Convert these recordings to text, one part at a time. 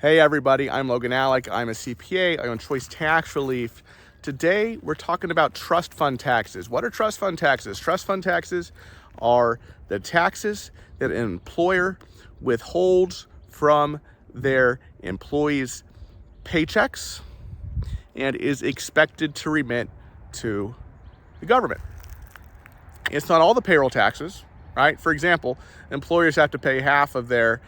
Hey everybody, I'm Logan Alec. I'm a CPA. I own Choice Tax Relief. Today we're talking about trust fund taxes. What are trust fund taxes? Trust fund taxes are the taxes that an employer withholds from their employees' paychecks and is expected to remit to the government. It's not all the payroll taxes, right? For example, employers have to pay half of their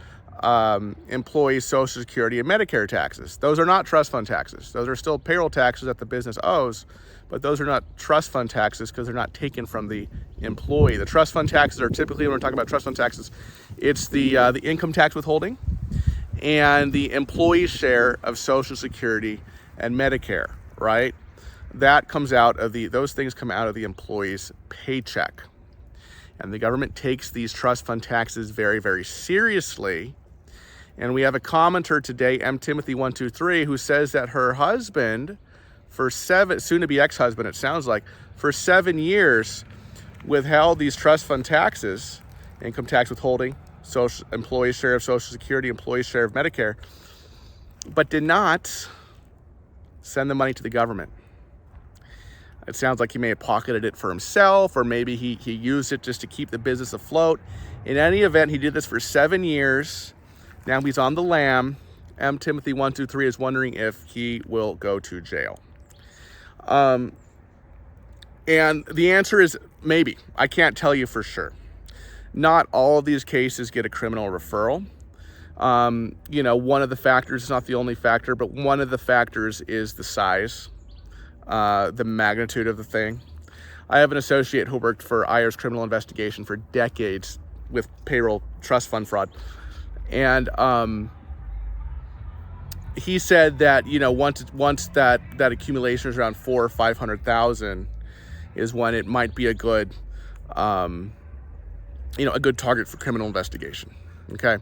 employees' Social Security and Medicare taxes. Those are not trust fund taxes. Those are still payroll taxes that the business owes, but those are not trust fund taxes because they're not taken from the employee. The trust fund taxes are typically, when we're talking about trust fund taxes, it's the income tax withholding and the employee's share of Social Security and Medicare, right? That comes out of those things come out of the employee's paycheck. And the government takes these trust fund taxes very, very seriously. And we have a commenter today, M. Timothy 123, who says that her husband, soon to be ex-husband, it sounds like, for 7 years withheld these trust fund taxes, income tax withholding, employee's share of Social Security, employee's share of Medicare, but did not send the money to the government. It sounds like he may have pocketed it for himself, or maybe he used it just to keep the business afloat. In any event, he did this for 7 years. Now he's on the lam. M. Timothy 123 is wondering if he will go to jail. And the answer is maybe. I can't tell you for sure. Not all of these cases get a criminal referral. One of the factors, it's not the only factor, but one of the factors is the size, the magnitude of the thing. I have an associate who worked for IRS criminal investigation for decades with payroll trust fund fraud. And he said that, once that accumulation is around 400,000 or 500,000 is when it might be a good, a good target for criminal investigation. Okay.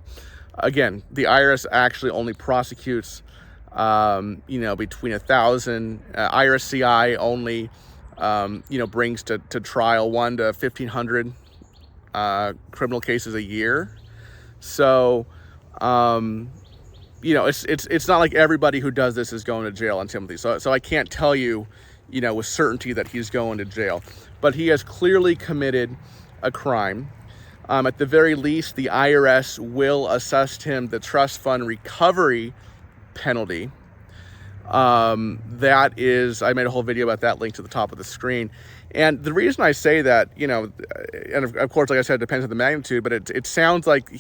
Again, the IRS actually only prosecutes, between 1,000. IRS CI only, brings to trial 1 to 1,500 criminal cases a year. So, it's not like everybody who does this is going to jail on Timothy. So I can't tell you, with certainty that he's going to jail, but he has clearly committed a crime. At the very least, the IRS will assess him the trust fund recovery penalty. That is, I made a whole video about that, link to the top of the screen. And the reason I say that, and of course, like I said, it depends on the magnitude, but it sounds like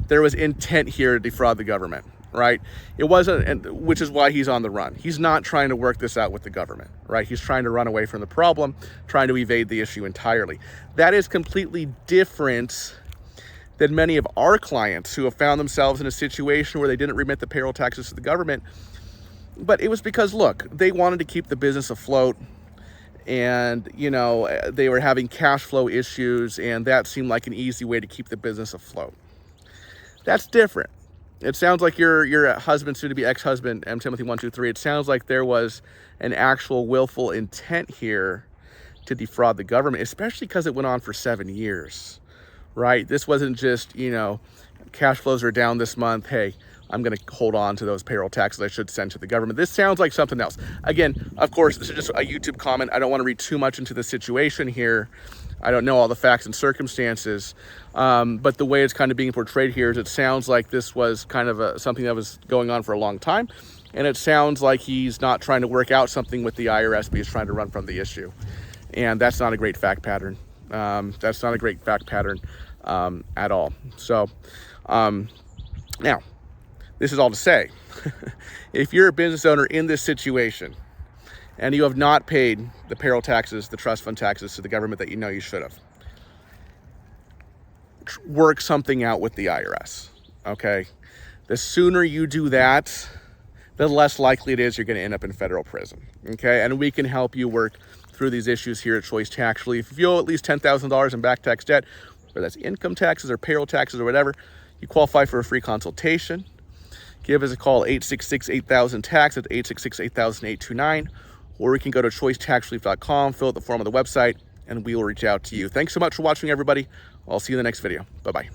there was intent here to defraud the government, right? It wasn't, which is why he's on the run. He's not trying to work this out with the government, right? He's trying to run away from the problem, trying to evade the issue entirely. That is completely different than many of our clients who have found themselves in a situation where they didn't remit the payroll taxes to the government. But it was because, look, they wanted to keep the business afloat, and, they were having cash flow issues, and that seemed like an easy way to keep the business afloat. That's different. It sounds like your husband, soon to be ex-husband, M. Timothy 123, it sounds like there was an actual willful intent here to defraud the government, especially because it went on for 7 years, right? This wasn't just, cash flows are down this month. Hey, I'm going to hold on to those payroll taxes I should send to the government. This sounds like something else. Again, of course, this is just a YouTube comment. I don't want to read too much into the situation here. I don't know all the facts and circumstances, but the way it's kind of being portrayed here is it sounds like this was kind of something that was going on for a long time, and it sounds like he's not trying to work out something with the IRS, but he's trying to run from the issue, and that's not a great fact pattern. That's not a great fact pattern at all. So now, this is all to say, if you're a business owner in this situation and you have not paid the payroll taxes, the trust fund taxes to the government that you should have, work something out with the IRS, okay? The sooner you do that, the less likely it is you're going to end up in federal prison, okay? And we can help you work through these issues here at Choice Tax Relief. If you owe at least $10,000 in back tax debt, whether that's income taxes or payroll taxes or whatever, you qualify for a free consultation. Give us a call, 866-8000-TAX, at 866-8000-829, or you can go to choicetaxrelief.com, fill out the form on the website, and we will reach out to you. Thanks so much for watching, everybody. I'll see you in the next video. Bye-bye.